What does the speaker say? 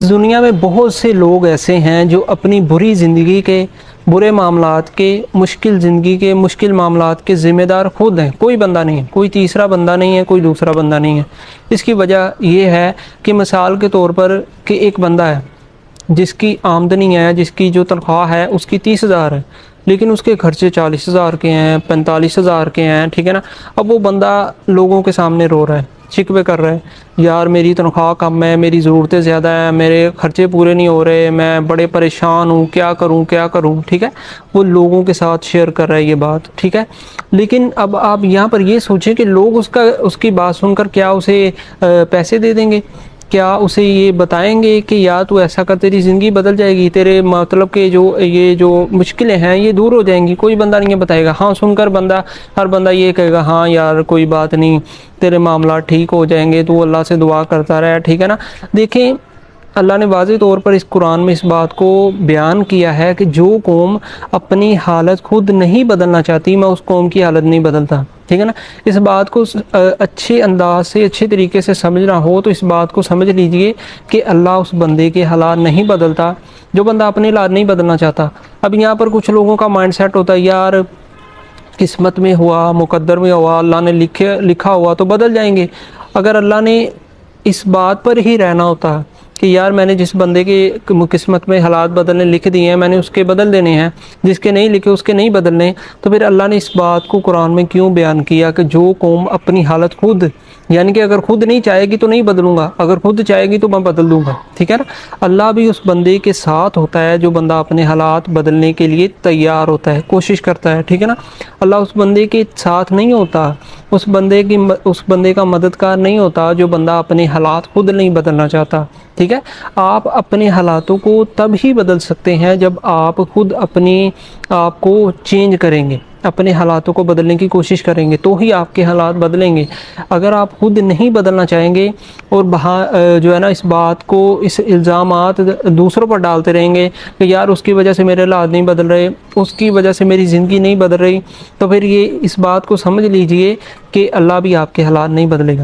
دنیا میں بہت سے لوگ ایسے ہیں جو اپنی بری زندگی کے، برے معاملات کے، مشکل زندگی کے مشکل معاملات کے ذمہ دار خود ہیں۔ کوئی بندہ نہیں ہے، کوئی تیسرا بندہ نہیں ہے، کوئی دوسرا بندہ نہیں ہے۔ اس کی وجہ یہ ہے کہ مثال کے طور پر کہ ایک بندہ ہے جس کی آمدنی ہے، جس کی جو تنخواہ ہے اس کی 30,000 ہے، لیکن اس کے خرچے 40,000 کے ہیں، 45,000 کے ہیں، ٹھیک ہے نا۔ اب وہ بندہ لوگوں کے سامنے رو رہا ہے، شکوے کر رہا ہے، یار میری تنخواہ کم ہے، میری ضرورتیں زیادہ ہیں، میرے خرچے پورے نہیں ہو رہے، میں بڑے پریشان ہوں، کیا کروں، ٹھیک ہے۔ وہ لوگوں کے ساتھ شیئر کر رہا ہے یہ بات، ٹھیک ہے۔ لیکن اب آپ یہاں پر یہ سوچیں کہ لوگ اس کی بات سن کر کیا اسے پیسے دے دیں گے؟ کیا اسے یہ بتائیں گے کہ یا تو ایسا کر تیری زندگی بدل جائے گی، تیرے مطلب کہ یہ جو مشکلیں ہیں یہ دور ہو جائیں گی؟ کوئی بندہ نہیں بتائے گا۔ ہاں سن کر ہر بندہ یہ کہے گا، ہاں یار کوئی بات نہیں، تیرے معاملات ٹھیک ہو جائیں گے، تو اللہ سے دعا کرتا رہے، ٹھیک ہے نا۔ دیکھیں اللہ نے واضح طور پر اس قرآن میں اس بات کو بیان کیا ہے کہ جو قوم اپنی حالت خود نہیں بدلنا چاہتی، میں اس قوم کی حالت نہیں بدلتا، ٹھیک ہے نا۔ اس بات کو اچھے انداز سے، اچھے طریقے سے سمجھنا ہو تو اس بات کو سمجھ لیجئے کہ اللہ اس بندے کے حالات نہیں بدلتا جو بندہ اپنے حالات نہیں بدلنا چاہتا۔ اب یہاں پر کچھ لوگوں کا مائنڈ سیٹ ہوتا ہے، یار قسمت میں ہوا، مقدر میں ہوا، اللہ نے لکھا ہوا تو بدل جائیں گے۔ اگر اللہ نے اس بات پر ہی رہنا ہوتا کہ یار میں نے جس بندے کے قسمت میں حالات بدلنے لکھ دیے ہیں، میں نے اس کے بدل دینے ہیں، جس کے نہیں لکھے اس کے نہیں بدلنے، تو پھر اللہ نے اس بات کو قرآن میں کیوں بیان کیا کہ جو قوم اپنی حالت خود، یعنی کہ اگر خود نہیں چاہے گی تو نہیں بدلوں گا، اگر خود چاہے گی تو میں بدل دوں گا، ٹھیک ہے نا۔ اللہ بھی اس بندے کے ساتھ ہوتا ہے جو بندہ اپنے حالات بدلنے کے لیے تیار ہوتا ہے، کوشش کرتا ہے، ٹھیک ہے نا۔ اللہ اس بندے کے ساتھ نہیں ہوتا، اس بندے کا مددگار نہیں ہوتا جو بندہ اپنے حالات خود نہیں بدلنا چاہتا، ٹھیک ہے۔ آپ اپنے حالاتوں کو تب ہی بدل سکتے ہیں جب آپ خود آپ کو چینج کریں گے، اپنے حالاتوں کو بدلنے کی کوشش کریں گے، تو ہی آپ کے حالات بدلیں گے۔ اگر آپ خود نہیں بدلنا چاہیں گے اور جو ہے نا اس بات کو، اس الزامات دوسروں پر ڈالتے رہیں گے کہ یار اس کی وجہ سے میرے حالات نہیں بدل رہے، اس کی وجہ سے میری زندگی نہیں بدل رہی، تو پھر یہ اس بات کو سمجھ لیجئے کہ اللہ بھی آپ کے حالات نہیں بدلے گا۔